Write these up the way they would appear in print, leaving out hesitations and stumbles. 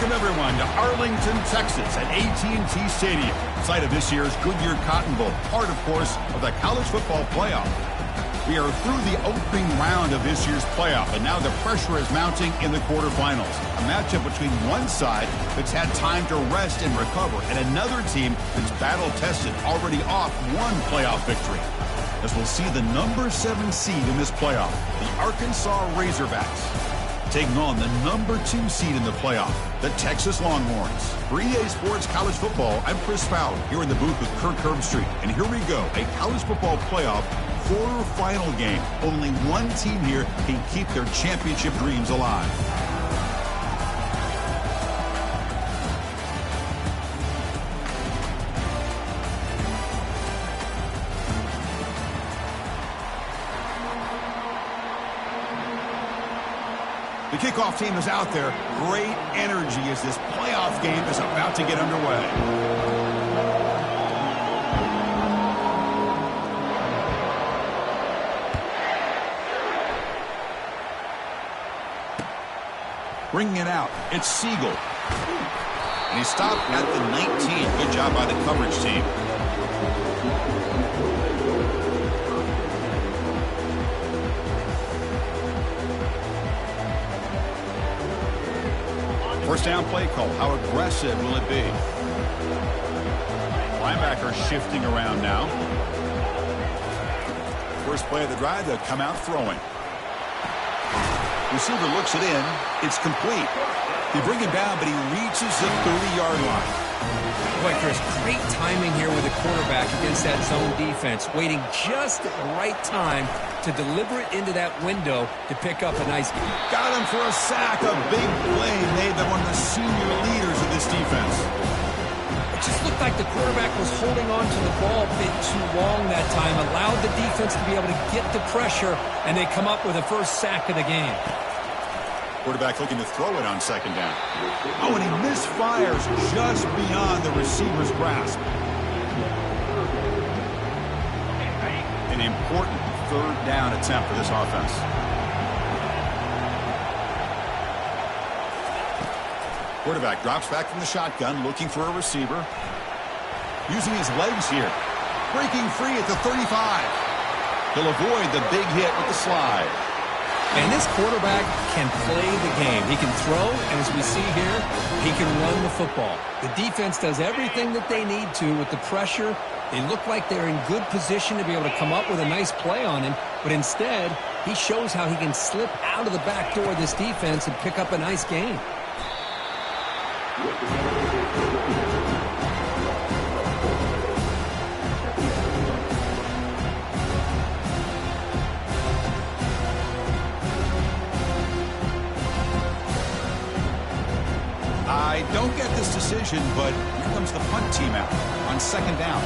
Welcome, everyone, to Arlington, Texas at AT&T Stadium, site of this year's Goodyear Cotton Bowl, part, of course, of the college football playoff. We are through the opening round of this year's playoff, and now the pressure is mounting in the quarterfinals. A matchup between one side that's had time to rest and recover, and another team that's battle-tested, already off one playoff victory. As we'll see the number 7 seed in this playoff, the Arkansas Razorbacks, taking on the number 2 seed in the playoff, the Texas Longhorns. For EA Sports College Football, I'm Chris Fowler, here in the booth with Kirk Herbstreit. And here we go, a college football playoff quarterfinal game. Only one team here can keep their championship dreams alive. The kickoff team is out there. Great energy as this playoff game is about to get underway. Bringing it out, it's Siegel. And he stopped at the 19. Good job by the coverage team. First down play call. How aggressive will it be? Linebacker shifting around now. First play of the drive, they'll come out throwing. Receiver looks it in. It's complete. They bring him down, but he reaches the 30-yard line. Boy, Chris, great timing here with the quarterback against that zone defense, waiting just at the right time to deliver it into that window to pick up a nice game. Got him for a sack. A big play made by one of the senior leaders of this defense. It just looked like the quarterback was holding on to the ball a bit too long that time, allowed the defense to be able to get the pressure, and they come up with the first sack of the game. Quarterback looking to throw it on second down. Oh, and he misfires just beyond the receiver's grasp. An important third down attempt for this offense. Quarterback drops back from the shotgun, looking for a receiver. Using his legs here. Breaking free at the 35. He'll avoid the big hit with the slide. And this quarterback can play the game. He can throw, and as we see here, he can run the football. The defense does everything that they need to with the pressure. They look like they're in good position to be able to come up with a nice play on him, but instead, he shows how he can slip out of the back door of this defense and pick up a nice gain. I don't get this decision, but here comes the punt team out on second down.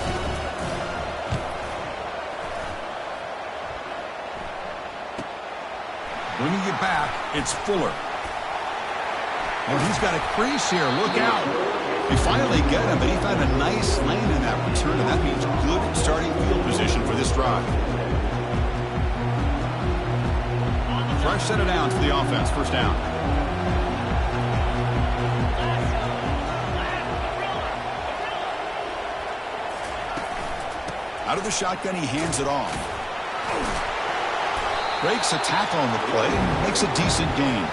Bringing it back, it's Fuller. And he's got a crease here. Look out. They finally get him, but he found a nice lane in that return, and that means good starting field position for this drive. Fresh set of downs for the offense. First down. Out of the shotgun, he hands it off. Breaks a tackle on the play, makes a decent gain.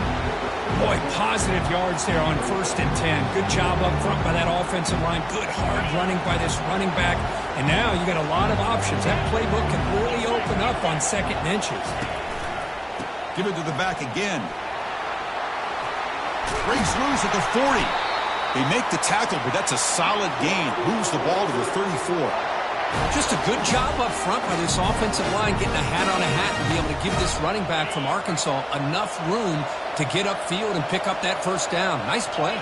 Boy, positive yards there on 1st and 10. Good job up front by that offensive line. Good hard running by this running back. And now you got a lot of options. That playbook can really open up on 2nd and inches. Give it to the back again. Breaks loose at the 40. They make the tackle, but that's a solid gain. Moves the ball to the 34. Just a good job up front by this offensive line, getting a hat on a hat and be able to give this running back from Arkansas enough room to get upfield and pick up that first down. Nice play.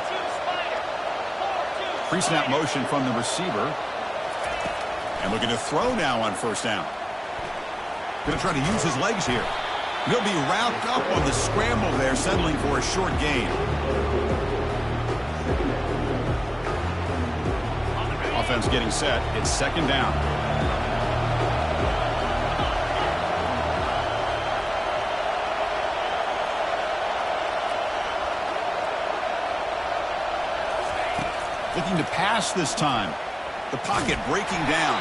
Pre-snap motion from the receiver. And looking to throw now on first down. Going to try to use his legs here. He'll be wrapped up on the scramble there, settling for a short gain. Offense getting set. It's second down. pass this time. The pocket breaking down.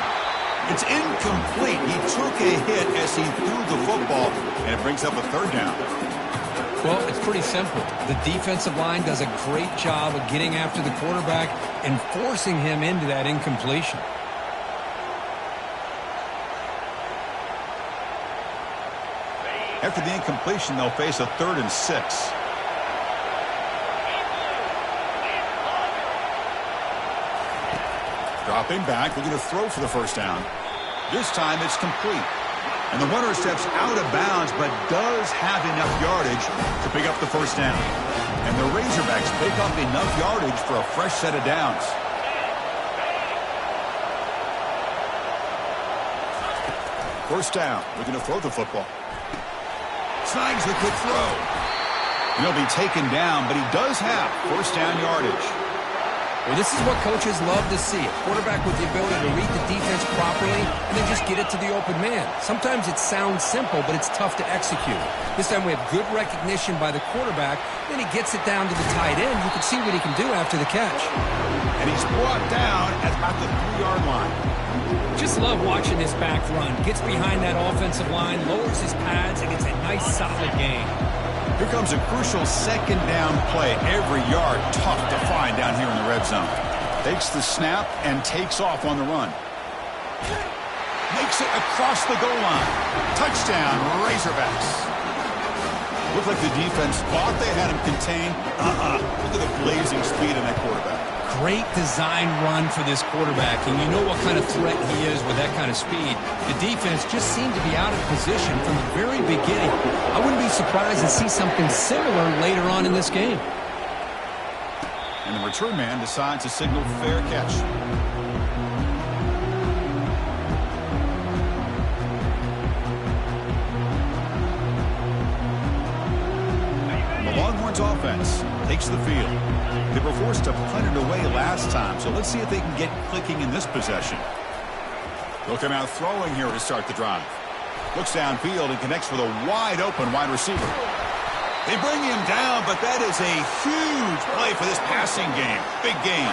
It's incomplete. He took a hit as he threw the football, and it brings up a third down. Well, it's pretty simple. The defensive line does a great job of getting after the quarterback and forcing him into that incompletion. After the incompletion, they'll face a 3rd and 6. Dropping back, looking to throw for the first down. This time it's complete. And the runner steps out of bounds, but does have enough yardage to pick up the first down. And the Razorbacks pick up enough yardage for a fresh set of downs. First down, looking to throw the football. Snags the quick throw. And he'll be taken down, but he does have first down yardage. Well, this is what coaches love to see. A quarterback with the ability to read the defense properly and then just get it to the open man. Sometimes it sounds simple, but it's tough to execute. This time we have good recognition by the quarterback. Then he gets it down to the tight end. You can see what he can do after the catch. And he's brought down at about the 3-yard line. Just love watching this back run. Gets behind that offensive line, lowers his pads, and gets a nice solid gain. Here comes a crucial second down play. Every yard tough to find down here in the red zone. Takes the snap and takes off on the run. Makes it across the goal line. Touchdown, Razorbacks. Looked like the defense thought they had him contained. Look at the blazing speed in that quarterback. Great design run for this quarterback, and you know what kind of threat he is with that kind of speed. The defense just seemed to be out of position from the very beginning. I wouldn't be surprised to see something similar later on in this game. And the return man decides to signal fair catch. The Longhorns offense takes the field. They were forced to punt it away last time, so let's see if they can get clicking in this possession. They'll come out throwing here to start the drive. Looks downfield and connects with a wide-open wide receiver. They bring him down, but that is a huge play for this passing game. Big game.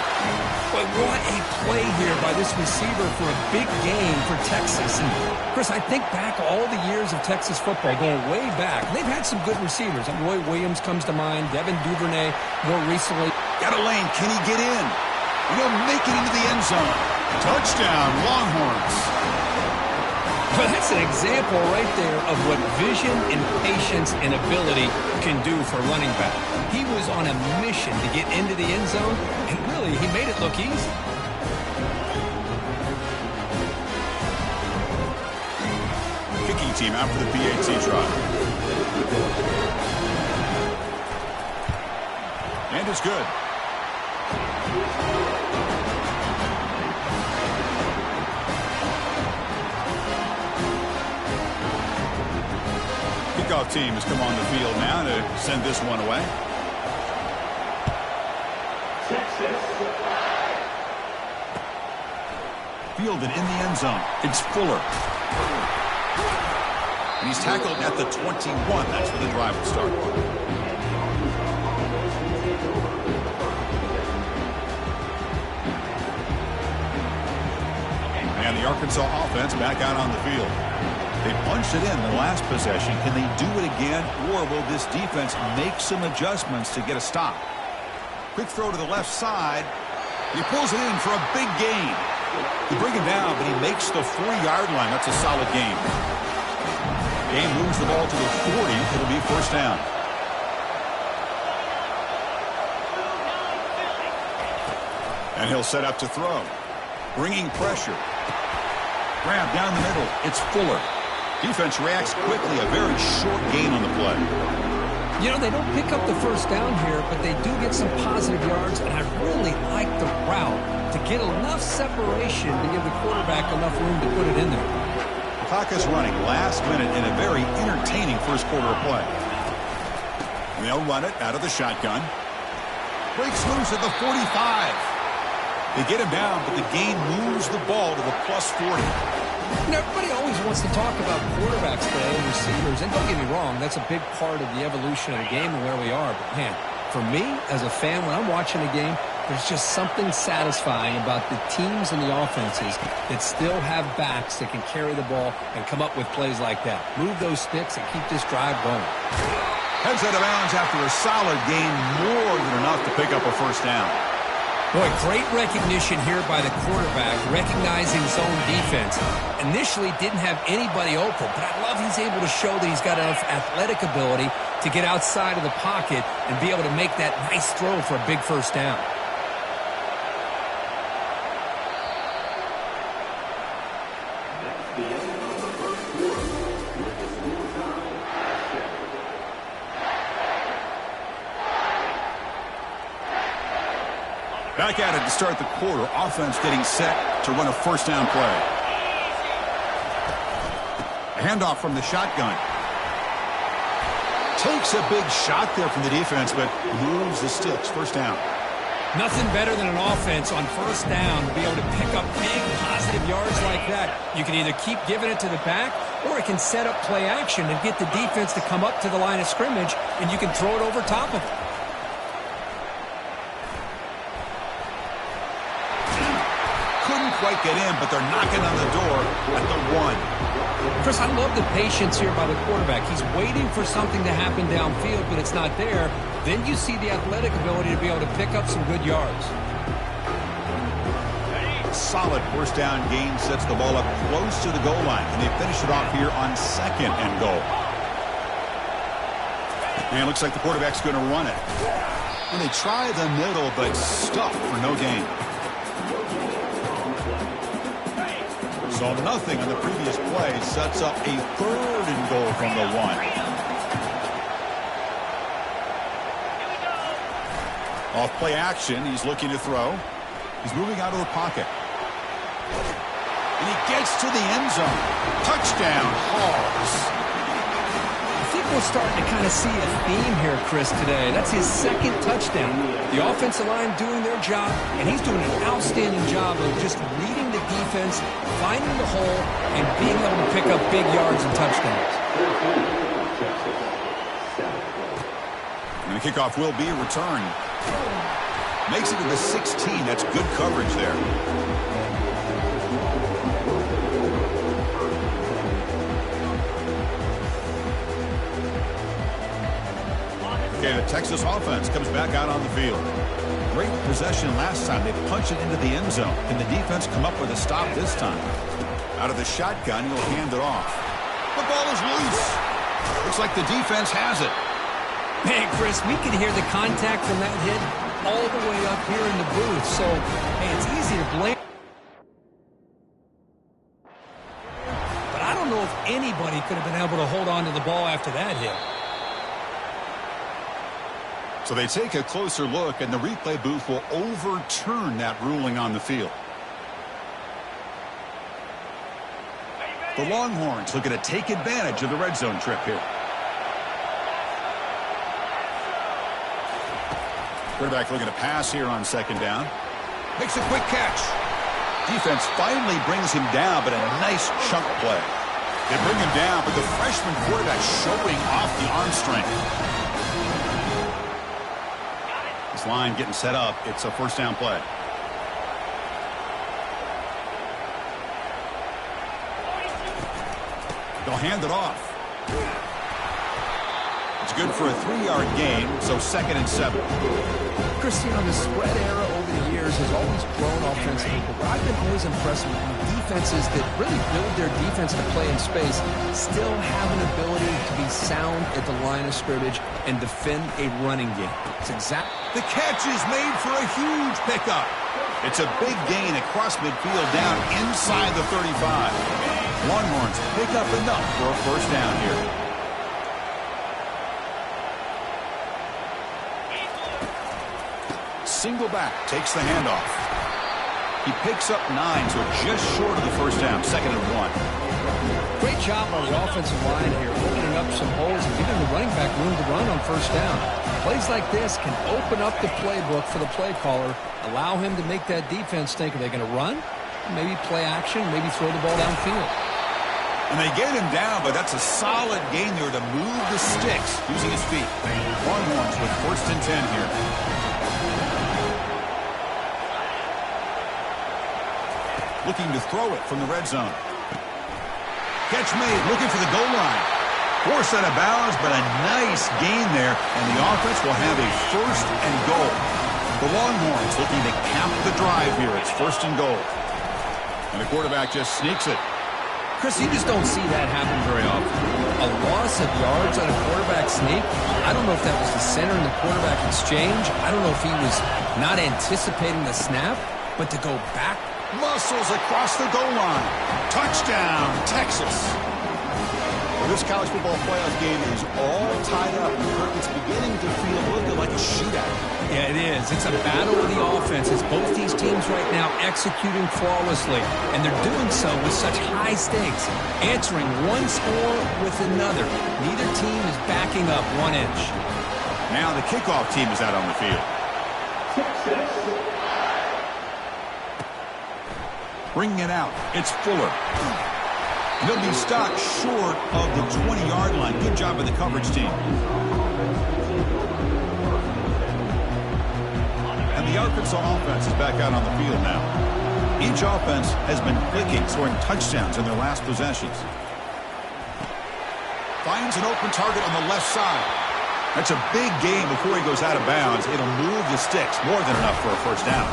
But what a play here by this receiver for a big game for Texas. And Chris, I think back all the years of Texas football, going way back. They've had some good receivers. Roy Williams comes to mind, Devin Duvernay more recently. Got a lane. Can he get in? He'll make it into the end zone. Touchdown, Longhorns. Well, that's an example right there of what vision and patience and ability can do for running back. He was on a mission to get into the end zone, and really, he made it look easy. Kicking team out for the PAT try. And it's good. Kickoff team has come on the field now to send this one away. Fielded in the end zone. It's Fuller. And he's tackled at the 21. That's where the drive will start. And the Arkansas offense back out on the field. They punched it in the last possession. Can they do it again, or will this defense make some adjustments to get a stop? Quick throw to the left side. He pulls it in for a big gain. They bring him down, but he makes the 4-yard line. That's a solid gain. Game moves the ball to the 40. It'll be first down. And he'll set up to throw. Bringing pressure. Grab down the middle. It's Fuller. Defense reacts quickly. A very short gain on the play. You know, they don't pick up the first down here, but they do get some positive yards, and I really like the route to get enough separation to give the quarterback enough room to put it in there. Clock is running last minute in a very entertaining first quarter of play. They'll run it out of the shotgun. Breaks loose at the 45. They get him down, but the gain moves the ball to the plus 40. You know, everybody always wants to talk about quarterbacks today and receivers, and don't get me wrong, that's a big part of the evolution of the game and where we are. But, man, for me, as a fan, when I'm watching a game, There's just something satisfying about the teams and the offenses that still have backs that can carry the ball and come up with plays like that. Move those sticks and keep this drive going. Heads out of bounds after a solid gain, more than enough to pick up a first down. Boy, great recognition here by the quarterback, recognizing zone defense. Initially didn't have anybody open, but I love he's able to show that he's got enough athletic ability to get outside of the pocket and be able to make that nice throw for a big first down. Back at it to start the quarter. Offense getting set to run a first down play. A handoff from the shotgun. Takes a big shot there from the defense, but moves the sticks. First down. Nothing better than an offense on first down to be able to pick up big positive yards like that. You can either keep giving it to the back, or it can set up play action and get the defense to come up to the line of scrimmage, and you can throw it over top of it. Quite get in, but they're knocking on the door at the 1. Chris, I love the patience here by the quarterback. He's waiting for something to happen downfield, but it's not there. Then you see the athletic ability to be able to pick up some good yards. Solid first down gain sets the ball up close to the goal line, and they finish it off here on 2nd and goal. And it looks like the quarterback's going to run it. And they try the middle, but stuff for no gain. So nothing on the previous play sets up a 3rd and goal from the 1. Off play action, he's looking to throw. He's moving out of the pocket. And he gets to the end zone. Touchdown, Hogs. I think we're starting to kind of see a theme here, Chris, today. That's his 2nd touchdown. The offensive line doing their job, and he's doing an outstanding job of just reading the defense, finding the hole, and being able to pick up big yards and touchdowns. And the kickoff will be a return. Makes it to the 16. That's good coverage there. Okay, the Texas offense comes back out on the field. Great possession last time. They punch it into the end zone. Can the defense come up with a stop this time? Out of the shotgun, he'll hand it off. The ball is loose. Looks like the defense has it. Man, Chris, we can hear the contact from that hit all the way up here in the booth. So, hey, it's easy to blame. But I don't know if anybody could have been able to hold on to the ball after that hit. So they take a closer look, and the replay booth will overturn that ruling on the field. The Longhorns looking to take advantage of the red zone trip here. Quarterback looking to pass here on 2nd down. Makes a quick catch. Defense finally brings him down, but a nice chunk play. They bring him down, but the freshman quarterback showing off the arm strength. This line getting set up. It's a first down play. They'll hand it off. It's good for a 3-yard gain, so 2nd and 7. Chris, you know, the spread era over the years has always grown offensively, but what I've been always impressed with defenses that really build their defense to play in space still have an ability to be sound at the line of scrimmage and defend a running game. It's exactly. The catch is made for a huge pickup. It's a big gain across midfield down inside the 35. Longhorns pick up enough for a first down here. Single back takes the handoff. He picks up 9, so just short of the first down. 2nd and 1. Great job on the offensive line here, opening up some holes and giving the running back room to run on first down. Plays like this can open up the playbook for the play caller, allow him to make that defense think, are they going to run? Maybe play action, maybe throw the ball downfield. And they get him down, but that's a solid gain there to move the sticks using his feet. Longhorns with 1st and 10 here. looking to throw it from the red zone. Catch made, looking for the goal line. Forced out of bounds, but a nice gain there, and the offense will have a first and goal. The Longhorns looking to cap the drive here. It's first and goal. And the quarterback just sneaks it. Chris, you just don't see that happen very often. A loss of yards on a quarterback sneak. I don't know if that was the center in the quarterback exchange. I don't know if he was not anticipating the snap, but to go back. Muscles across the goal line. Touchdown, Texas. Well, this college football playoff game is all tied up. It's beginning to feel a little bit like a shootout. Yeah, it is. It's a battle of the offenses. Both these teams right now executing flawlessly, and they're doing so with such high stakes, answering one score with another. Neither team is backing up 1 inch. Now the kickoff team is out on the field. Bringing it out. It's Fuller. And he'll be stopped short of the 20-yard line. Good job by the coverage team. And the Arkansas offense is back out on the field now. Each offense has been clicking, scoring touchdowns in their last possessions. Finds an open target on the left side. That's a big gain before he goes out of bounds. It'll move the sticks, more than enough for a first down.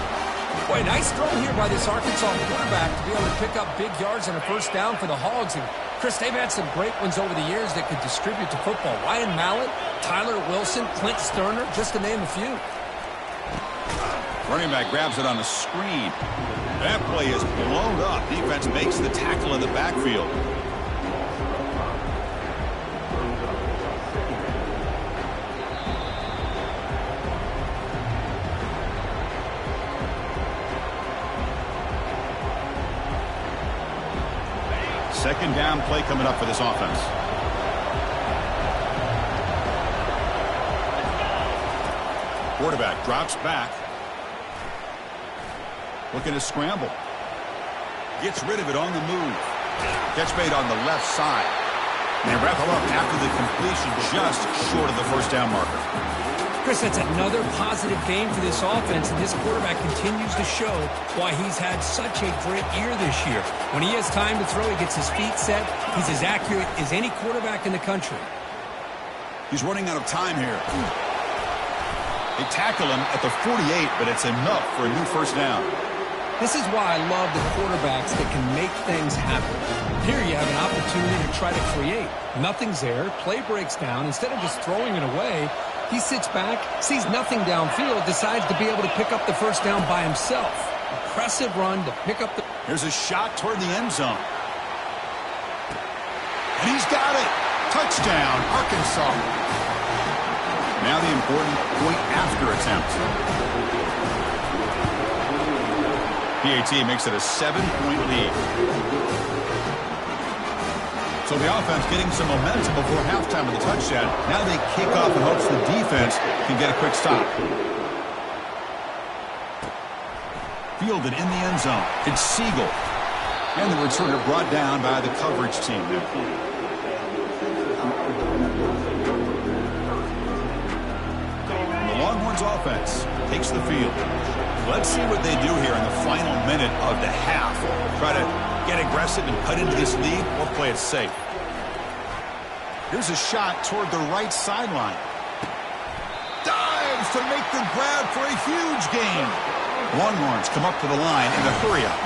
Boy, nice throw here by this Arkansas quarterback to be able to pick up big yards and a first down for the Hogs. And, Chris, they've had some great ones over the years that could distribute the football. Ryan Mallett, Tyler Wilson, Clint Sterner, just to name a few. Running back grabs it on the screen. That play is blown up. Defense makes the tackle in the backfield. Second down play coming up for this offense. Quarterback drops back. Looking to scramble. Gets rid of it on the move. Catch made on the left side. And they wrap him up after the completion just short of the first down marker. Chris, that's another positive game for this offense, and this quarterback continues to show why he's had such a great year this year. When he has time to throw, he gets his feet set. He's as accurate as any quarterback in the country. He's running out of time here. They tackle him at the 48, but it's enough for a new first down. This is why I love the quarterbacks that can make things happen. Here you have an opportunity to try to create. Nothing's there. Play breaks down. Instead of just throwing it away, he sits back, sees nothing downfield, decides to be able to pick up the first down by himself. Impressive run to pick up the... Here's a shot toward the end zone. And he's got it. Touchdown, Arkansas. Now the important point after attempt. PAT makes it a 7-point lead. So the offense getting some momentum before halftime of the touchdown. Now they kick off in hopes the defense can get a quick stop. Fielded in the end zone. It's Siegel. And the returner brought down by the coverage team. And the Longhorns offense takes the field. Let's see what they do here in the final minute of the half. Try to get aggressive and cut into this lead or play it safe. Here's a shot toward the right sideline. Dives to make the grab for a huge gain. Longhorns come up to the line in a hurry-up.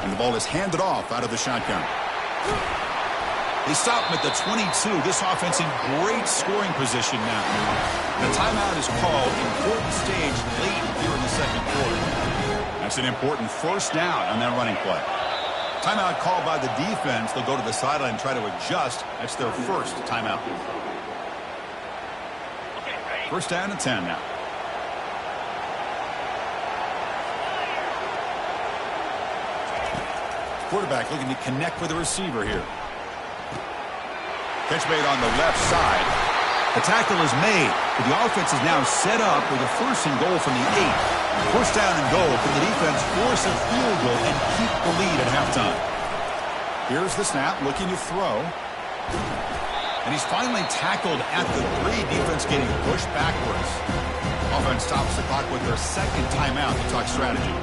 And the ball is handed off out of the shotgun. They stop him at the 22. This offense in great scoring position now. The timeout is called. Important stage late here in the second quarter. That's an important first down on that running play. Timeout called by the defense. They'll go to the sideline and try to adjust. That's their first timeout. First down and 10 now. Quarterback looking to connect with the receiver here. Catch made on the left side. The tackle is made, but the offense is now set up with a first and goal from the 8. First down and goal. Can the defense force a field goal and keep the lead at halftime? Here's the snap, looking to throw. And he's finally tackled at the 3. Defense getting pushed backwards. Offense stops the clock with their second timeout to talk strategy.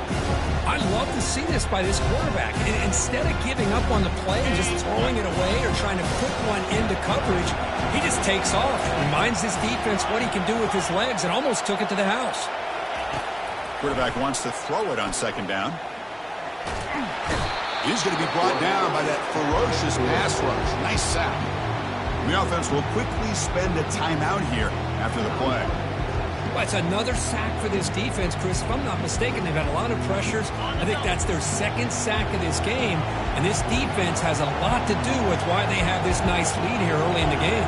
I love to see this by this quarterback. Instead of giving up on the play and just throwing it away or trying to put one into coverage, he just takes off, reminds his defense what he can do with his legs, and almost took it to the house. Quarterback wants to throw it on second down. He's going to be brought down by that ferocious pass rush. Nice sack. The offense will quickly spend a timeout here after the play. Well, it's another sack for this defense, Chris. If I'm not mistaken, they've had a lot of pressures. I think that's their second sack of this game. And this defense has a lot to do with why they have this nice lead here early in the game.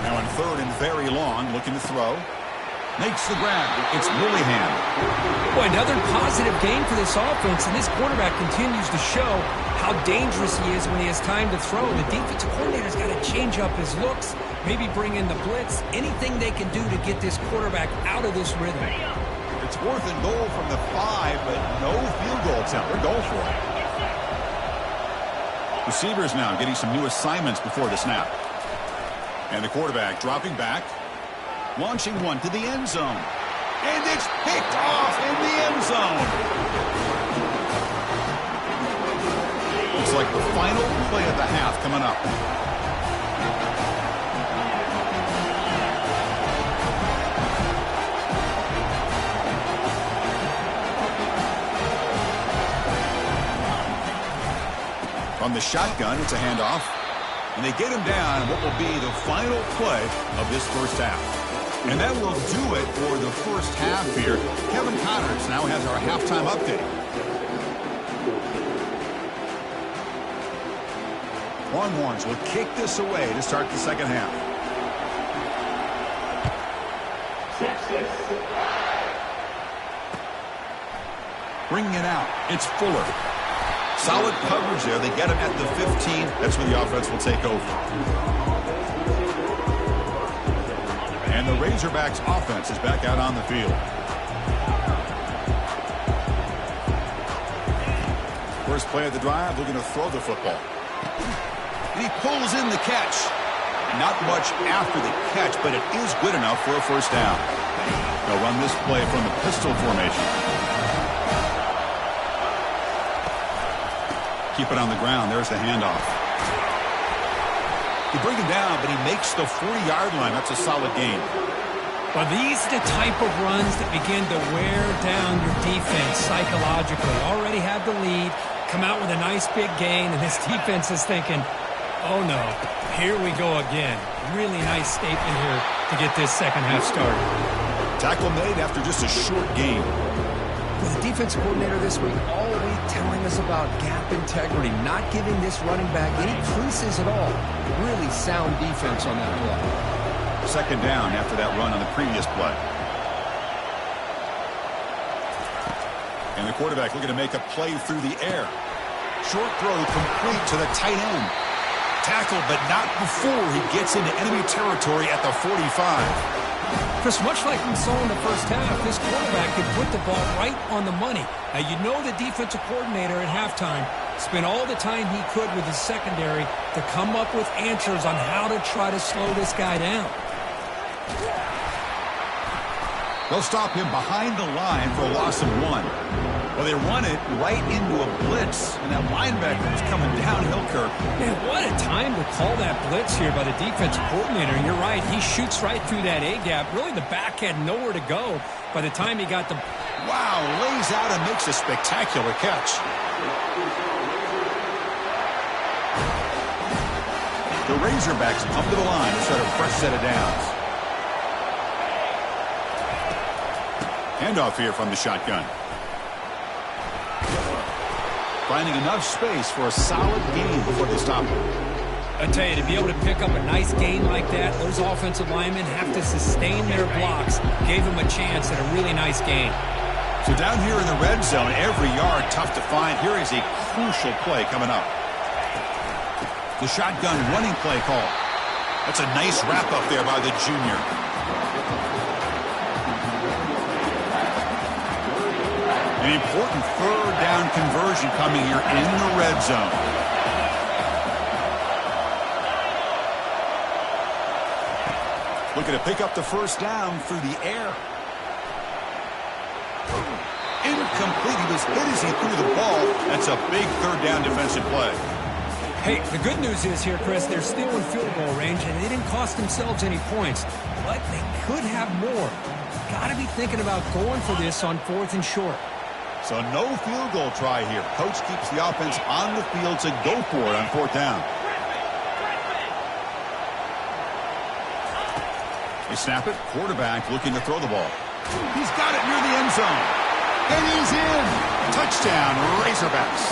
Now on 3rd and very long, looking to throw. Makes the grab. It's Willingham. Boy, another positive game for this offense, and this quarterback continues to show how dangerous he is when he has time to throw. The defensive coordinator's got to change up his looks, maybe bring in the blitz, anything they can do to get this quarterback out of this rhythm. It's 4th and goal from the 5, but no field goal attempt. They're going for it. Receivers now getting some new assignments before the snap. And the quarterback dropping back. Launching one to the end zone. And it's picked off in the end zone. Looks like the final play of the half coming up. From the shotgun, it's a handoff. And they get him down in what will be the final play of this first half. And that will do it for the first half here. Kevin Connors now has our halftime update. Longhorns will kick this away to start the second half. Bringing it out. It's Fuller. Solid coverage there. They get him at the 15. That's where the offense will take over. And the Razorbacks offense is back out on the field. First play of the drive, looking to throw the football. And he pulls in the catch. Not much after the catch, but it is good enough for a first down. They'll run this play from the pistol formation. Keep it on the ground. There's the handoff. You bring him down, but he makes the 40-yard line. That's a solid gain. Well, these are the type of runs that begin to wear down your defense psychologically. Already have the lead, come out with a nice big gain, and this defense is thinking, oh no, here we go again. Really nice statement here to get this second half started. Tackle made after just a short game. With the defense coordinator this week all week telling us about gap integrity, not giving this running back any creases at all. Really sound defense on that play. Second down after that run on the previous play. And the quarterback looking to make a play through the air. Short throw complete to the tight end. Tackled, but not before he gets into enemy territory at the 45. Chris, much like we saw in the first half, this quarterback could put the ball right on the money. Now, you know the defensive coordinator at halftime spent all the time he could with his secondary to come up with answers on how to try to slow this guy down. They'll stop him behind the line for a loss of 1. Well, they run it right into a blitz, and that linebacker is coming downhill, Kirk. Man, what a time to call that blitz here by the defensive coordinator. And you're right, he shoots right through that A-gap. Really, the back had nowhere to go by the time he got the... Wow, lays out and makes a spectacular catch. The Razorbacks come to the line to start a fresh set of downs. Handoff here from the shotgun. Finding enough space for a solid gain before they stop him. I tell you, to be able to pick up a nice gain like that, those offensive linemen have to sustain their blocks. Gave them a chance at a really nice gain. So down here in the red zone, every yard tough to find. Here is a crucial play coming up. The shotgun running play call. That's a nice wrap up there by the junior. An important third down conversion coming here in the red zone. Looking to pick up the first down through the air. Incomplete. He was hit as he threw the ball. That's a big third down defensive play. Hey, the good news is here, Chris, they're still in field goal range, and they didn't cost themselves any points. But they could have more. Got to be thinking about going for this on 4th and short. So no field goal try here. Coach keeps the offense on the field to go for it on 4th down. They snap it. Quarterback looking to throw the ball. He's got it near the end zone. And he's in. Touchdown, Razorbacks.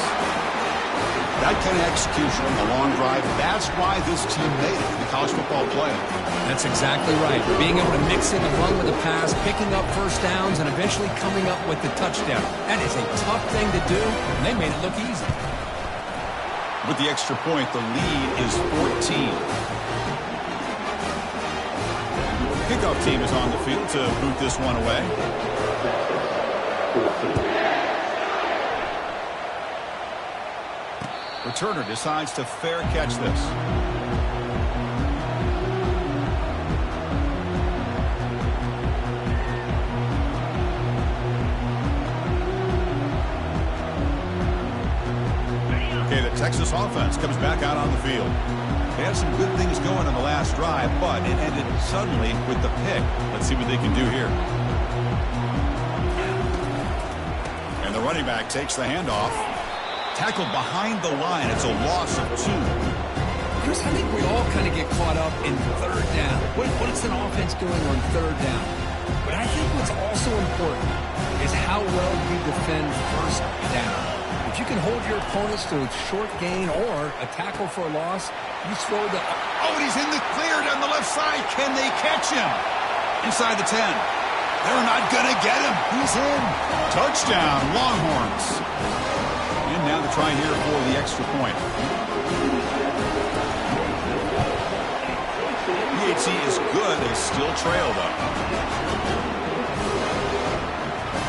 That kind of execution on the long drive, that's why this team made it in the college football playoff. That's exactly right. Being able to mix in the run with the pass, picking up first downs, and eventually coming up with the touchdown. That is a tough thing to do, and they made it look easy. With the extra point, the lead is 14. Kickoff team is on the field to boot this one away. Returner decides to fair catch this. Okay, the Texas offense comes back out on the field. They had some good things going on the last drive, but it ended suddenly with the pick. Let's see what they can do here. And the running back takes the handoff. Tackled behind the line. It's a loss of 2. Chris, I think we all kind of get caught up in 3rd down. What is an offense doing on 3rd down? But I think what's also important is how well you defend 1st down. If you can hold your opponents to a short gain or a tackle for a loss, you throw the... Oh, and he's in the clear down the left side. Can they catch him? Inside the 10. They're not going to get him. He's in. Touchdown, Longhorns. And now the try here for the extra point. PHC is good. They still trail, though.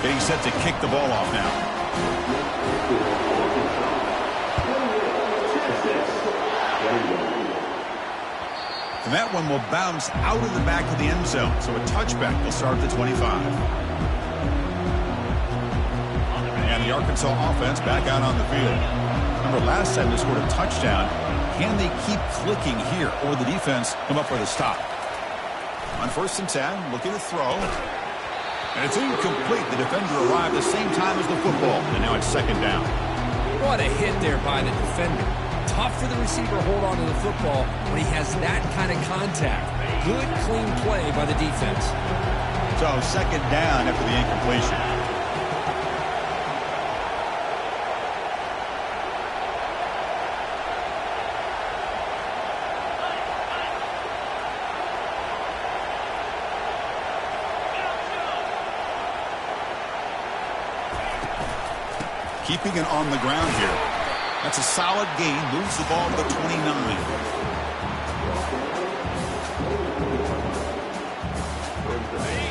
Getting set to kick the ball off now. And that one will bounce out of the back of the end zone. So a touchback will start at the 25. And the Arkansas offense back out on the field. Remember, last time they scored a touchdown. Can they keep clicking here, or the defense come up with a stop? On 1st and 10, looking to throw. And it's incomplete. The defender arrived the same time as the football, and now it's 2nd down. What a hit there by the defender. Tough for the receiver to hold on to the football when he has that kind of contact. Good, clean play by the defense. So 2nd down after the incompletion. Keeping it on the ground here. That's a solid gain. Moves the ball to the 29.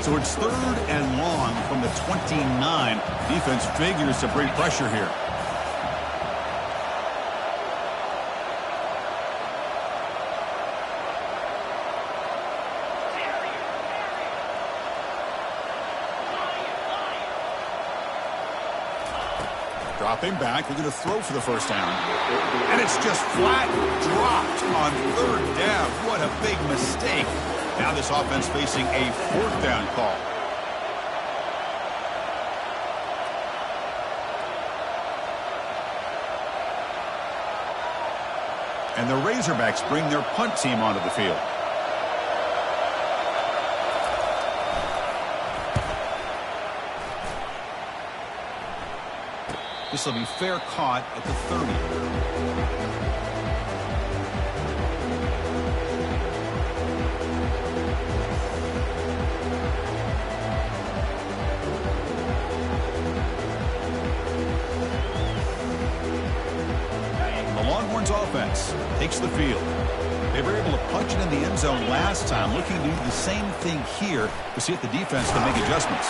So it's 3rd and long from the 29. Defense figures to bring pressure here. Dropping back, we're going to throw for the first down. And it's just flat dropped on 3rd down. What a big mistake. Now this offense facing a 4th down call. And the Razorbacks bring their punt team onto the field. This will be fair caught at the 30. The Longhorns offense takes the field. They were able to punch it in the end zone last time, looking to do the same thing here to see if the defense can make adjustments.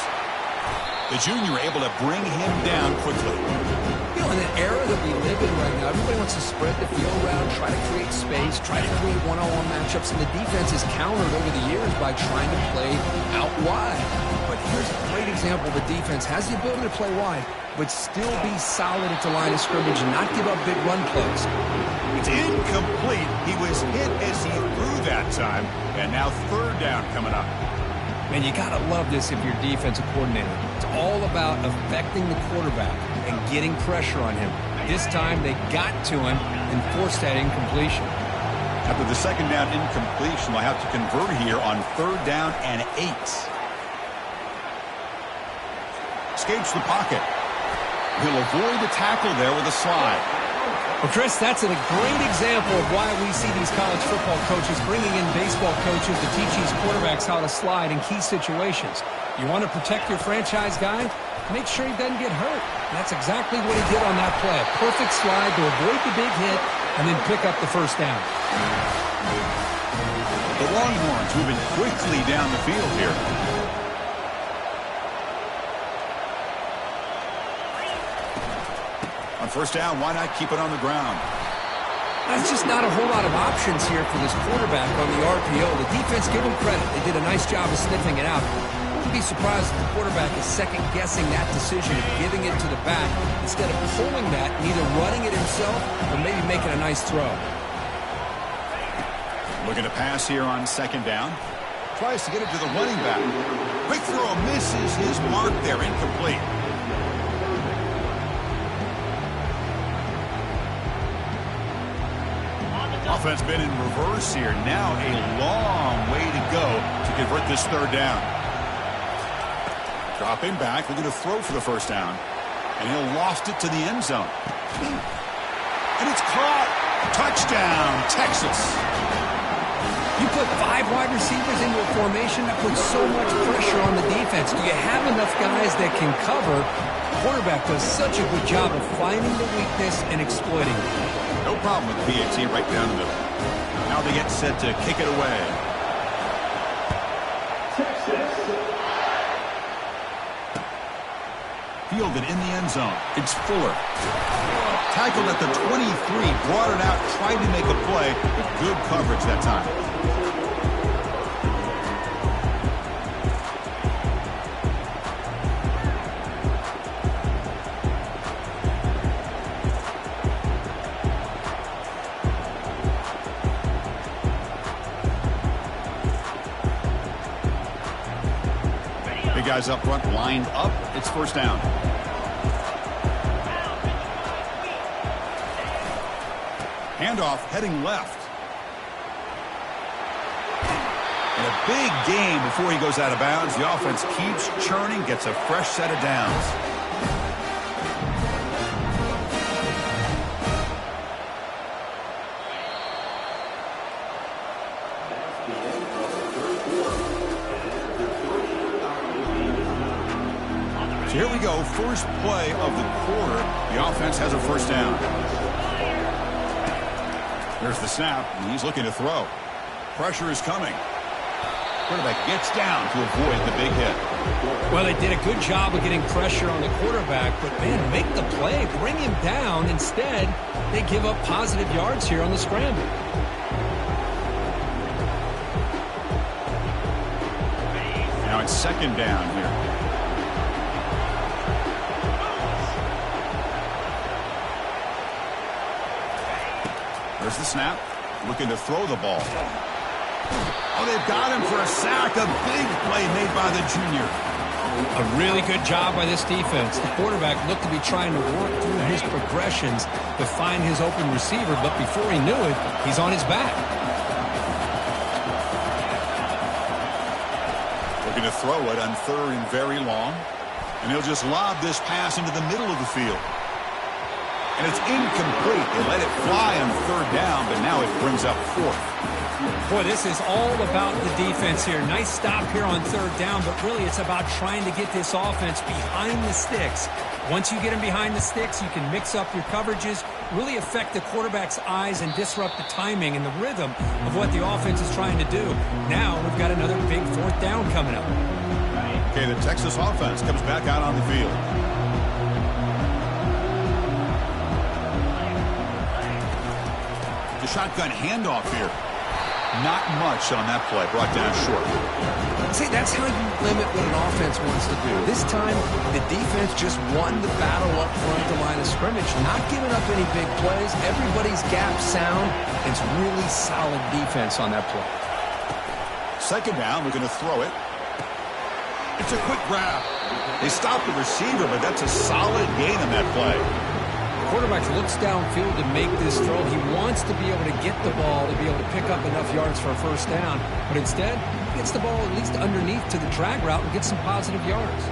The junior able to bring him down quickly. You know, in an era that we live in right now, everybody wants to spread the field around, try to create space, try to create one-on-one matchups, and the defense is countered over the years by trying to play out wide. But here's a great example. The defense has the ability to play wide, but still be solid at the line of scrimmage and not give up big run plays. It's incomplete. He was hit as he threw that time, and now third down coming up. Man, you got to love this if you're defensive coordinator. It's all about affecting the quarterback and getting pressure on him. This time, they got to him and forced that incompletion. After the second down incompletion, they'll have to convert here on third down and 8. Escapes the pocket. He'll avoid the tackle there with a slide. Well, Chris, that's a great example of why we see these college football coaches bringing in baseball coaches to teach these quarterbacks how to slide in key situations. You want to protect your franchise guy? Make sure he doesn't get hurt. And that's exactly what he did on that play. A perfect slide to avoid the big hit and then pick up the first down. The Longhorns moving quickly down the field here. On first down, why not keep it on the ground? There's just not a whole lot of options here for this quarterback on the RPO. The defense, give them credit. They did a nice job of sniffing it out. I wouldn't be surprised if the quarterback is second-guessing that decision of giving it to the back instead of pulling that and either running it himself or maybe making a nice throw. Looking to pass here on second down. Tries to get it to the running back. Quick throw misses his mark there, incomplete. Offense been in reverse here. Now a long way to go to convert this third down. Dropping back, looking to throw for the first down. And he'll lost it to the end zone. And it's caught. Touchdown, Texas. You put 5 wide receivers into a formation that puts so much pressure on the defense. Do you have enough guys that can cover? Quarterback does such a good job of finding the weakness and exploiting it. No problem with the PAT right down the middle. Now they get set to kick it away. Fielded in the end zone. It's Fuller. Tackled at the 23, brought it out, tried to make a play, with good coverage that time. Guys up front lined up. It's first down. Handoff heading left. And a big gain before he goes out of bounds. The offense keeps churning, gets a fresh set of downs. So here we go, first play of the quarter. The offense has a first down. There's the snap, and he's looking to throw. Pressure is coming. Quarterback gets down to avoid the big hit. Well, they did a good job of getting pressure on the quarterback, but, man, make the play. Bring him down. Instead, they give up positive yards here on the scramble. Now it's second down here. There's the snap. Looking to throw the ball. Oh, they've got him for a sack. A big play made by the junior. A really good job by this defense. The quarterback looked to be trying to work through his progressions to find his open receiver, but before he knew it, he's on his back. Looking to throw it on third and very long. And he'll just lob this pass into the middle of the field. And it's incomplete. They let it fly on third down, but now it brings up fourth. Boy, this is all about the defense here. Nice stop here on third down, but really it's about trying to get this offense behind the sticks. Once you get them behind the sticks, you can mix up your coverages, really affect the quarterback's eyes and disrupt the timing and the rhythm of what the offense is trying to do. Now we've got another big fourth down coming up. Okay, the Texas offense comes back out on the field. shotgun handoff here. Not much on that play. Brought down short. See, that's how you limit what an offense wants to do. This time, the defense just won the battle up front at the line of scrimmage, not giving up any big plays. Everybody's gap sound. It's really solid defense on that play. Second down, we're going to throw it. It's a quick grab. They stopped the receiver, but that's a solid gain on that play. Quarterback looks downfield to make this throw. He wants to be able to get the ball to be able to pick up enough yards for a first down, but instead, he gets the ball at least underneath to the drag route and gets some positive yards.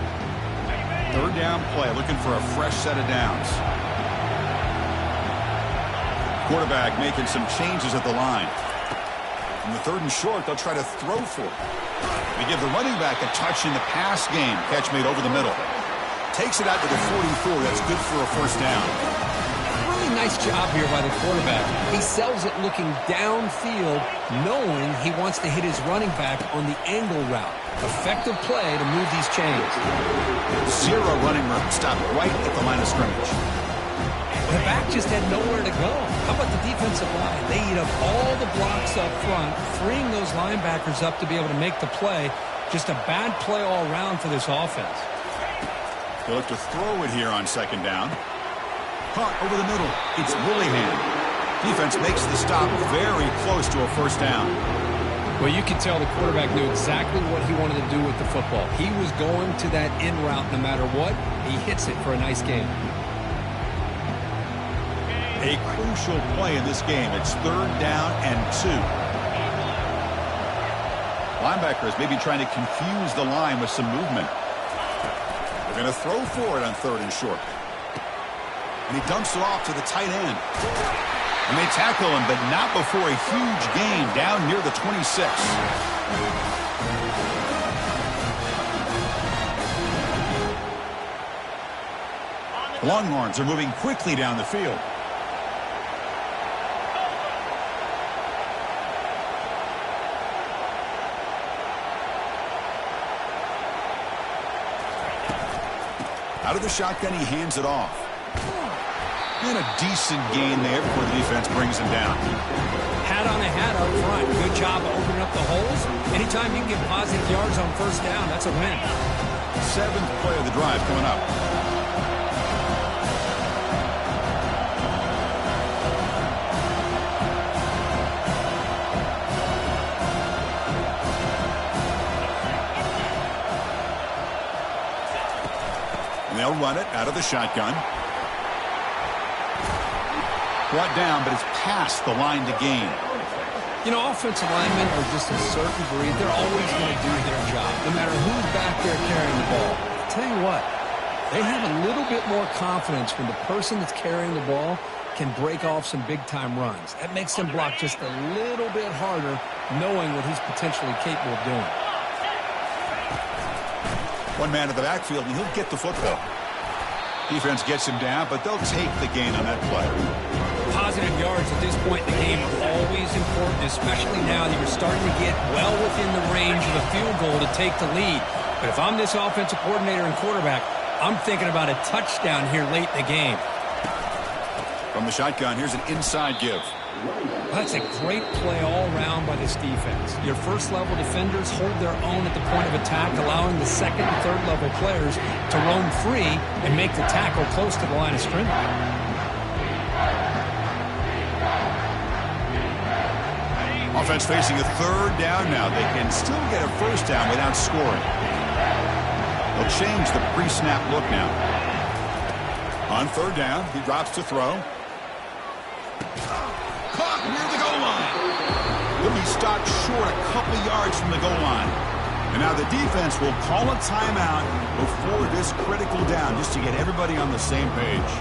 Third down play, looking for a fresh set of downs. Quarterback making some changes at the line. In the third and short, they'll try to throw for it. We give the running back a touch in the pass game. Catch made over the middle. Takes it out to the 44. That's good for a first down. Really nice job here by the quarterback. He sells it looking downfield, knowing he wants to hit his running back on the angle route. Effective play to move these chains. Zero running room. Stopped right at the line of scrimmage. The back just had nowhere to go. How about the defensive line? They eat up all the blocks up front, freeing those linebackers up to be able to make the play. Just a bad play all around for this offense. They'll look to throw it here on second down. Caught over the middle. It's Willingham. Defense makes the stop very close to a first down. Well, you can tell the quarterback knew exactly what he wanted to do with the football. He was going to that in route no matter what. He hits it for a nice gain. A crucial play in this game. It's third down and 2. Linebackers maybe trying to confuse the line with some movement. They're going to throw for it on third and short. And he dumps it off to the tight end. And they tackle him, but not before a huge gain down near the 26. Longhorns are moving quickly down the field. Out of the shotgun, he hands it off. And a decent gain there before the defense brings him down. Hat on a hat up front. Good job of opening up the holes. Anytime you can get positive yards on first down, that's a win. Seventh play of the drive coming up. They'll run it out of the shotgun. Brought down, but it's past the line to gain. You know, offensive linemen are just a certain breed. They're always going to do their job, no matter who's back there carrying the ball. I'll tell you what, they have a little bit more confidence when the person that's carrying the ball can break off some big-time runs. That makes them block just a little bit harder, knowing what he's potentially capable of doing. One man in the backfield, and he'll get the football. Defense gets him down, but they'll take the gain on that play. Positive yards at this point in the game are always important, especially now that you're starting to get well within the range of the field goal to take the lead. But if I'm this offensive coordinator and quarterback, I'm thinking about a touchdown here late in the game. From the shotgun, here's an inside give. That's a great play all around by this defense. Your first-level defenders hold their own at the point of attack, allowing the second and third-level players to roam free and make the tackle close to the line of scrimmage. Offense facing a third down now. They can still get a first down without scoring. They'll change the pre-snap look now. On third down, he drops to throw. Caught near the goal line. He'll be stopped short a couple yards from the goal line. And now the defense will call a timeout before this critical down just to get everybody on the same page.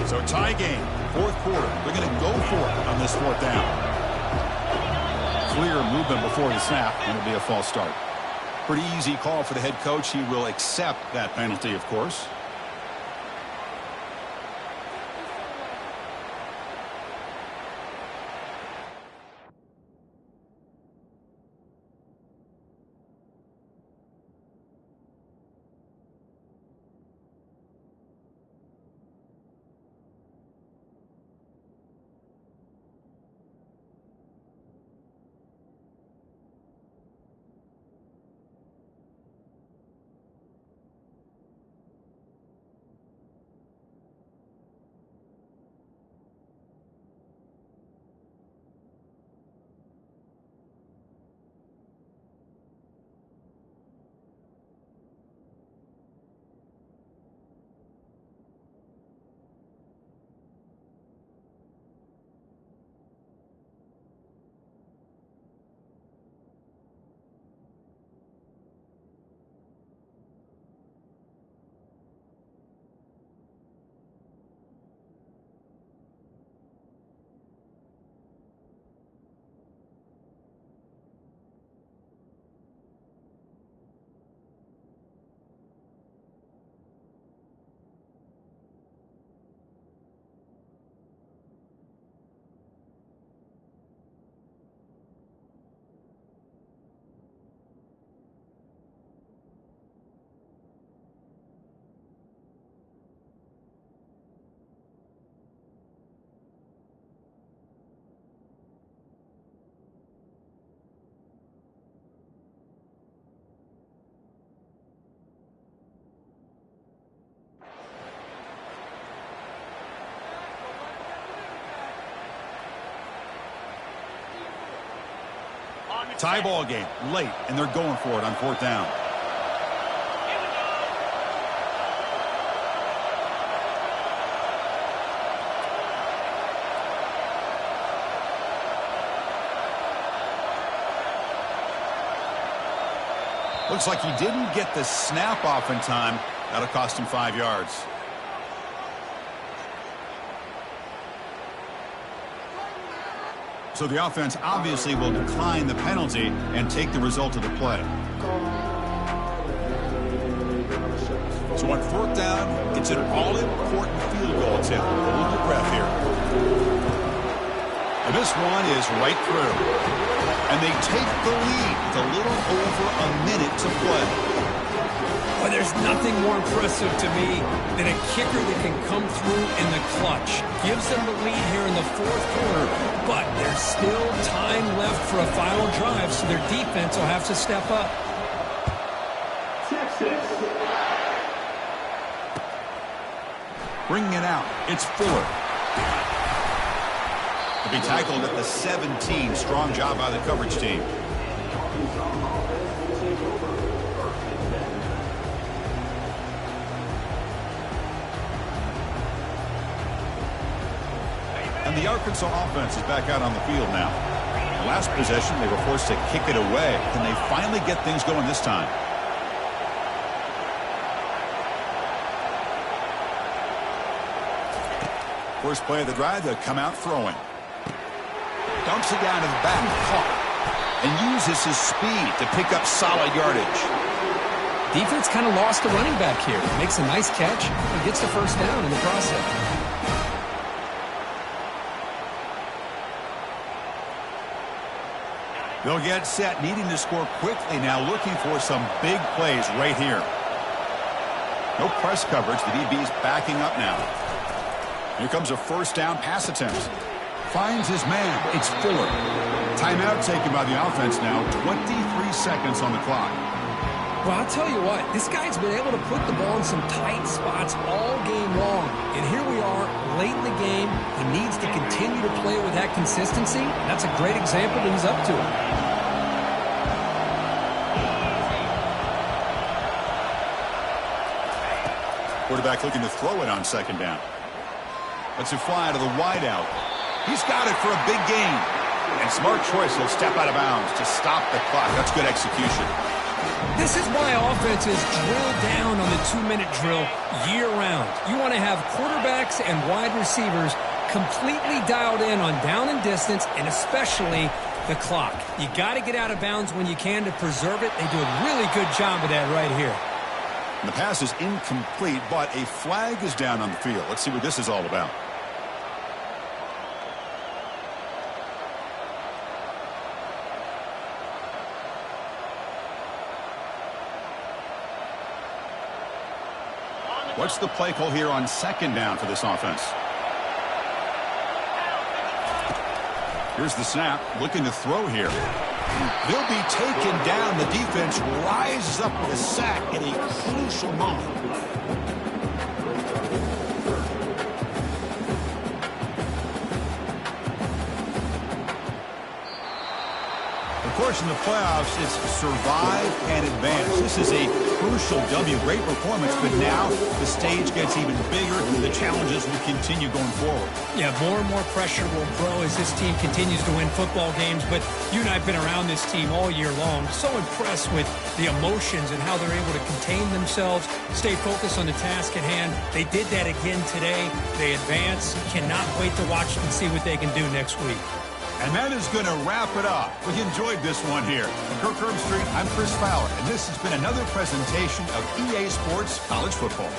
So tie game, fourth quarter. They're going to go for it on this fourth down. Clear movement before the snap, and it'll be a false start. Pretty easy call for the head coach. He will accept that penalty, of course. Tie ball game late, and they're going for it on 4th down. Looks like he didn't get the snap off in time. That'll cost him 5 yards. So the offense obviously will decline the penalty and take the result of the play. So on 4th down, it's an all-important field goal attempt. Hold your breath here. And this one is right through. And they take the lead with a little over a minute to play. Well, there's nothing more impressive to me than a kicker that can come through in the clutch. Gives them the lead here in the 4th quarter, but there's still time left for a final drive, so their defense will have to step up. Bringing it out, it's Fuller. To be tackled at the 17. Strong job by the coverage team. And the Arkansas offense is back out on the field now. Last possession, they were forced to kick it away. Can they finally get things going this time? First play of the drive, they'll come out throwing. Dumps it down to the back, caught, and uses his speed to pick up solid yardage. Defense kind of lost the running back here. Makes a nice catch and gets the first down in the process. They'll get set, needing to score quickly now, looking for some big plays right here. No press coverage. The DB's backing up now. Here comes a first down pass attempt. Finds his man. It's Fuller. Timeout taken by the offense now. 23 seconds on the clock. Well, I'll tell you what, this guy's been able to put the ball in some tight spots all game long. And here we are, late in the game. He needs to continue to play with that consistency. That's a great example that he's up to it. Quarterback looking to throw it on 2nd down. Lets it fly to the wideout. He's got it for a big gain. And smart choice, he'll step out of bounds to stop the clock. That's good execution. This is why offenses drill down on the 2-minute drill year-round. You want to have quarterbacks and wide receivers completely dialed in on down and distance, and especially the clock. You got to get out of bounds when you can to preserve it. They do a really good job of that right here. The pass is incomplete, but a flag is down on the field. Let's see what this is all about. What's the play call here on 2nd down for this offense? Here's the snap, looking to throw here. They'll be taken down. The defense rises up with a sack at a crucial moment. Of course, in the playoffs, it's survive and advance. This is a crucial W. Great performance, but now the stage gets even bigger. The challenges will continue going forward. Yeah, more and more pressure will grow as this team continues to win football games. But you and I have been around this team all year long. So impressed with the emotions and how they're able to contain themselves, stay focused on the task at hand. They did that again today. They advance. Cannot wait to watch and see what they can do next week. And that is going to wrap it up. We enjoyed this one here. From Kirk Street, I'm Chris Fowler, and this has been another presentation of EA Sports College Football.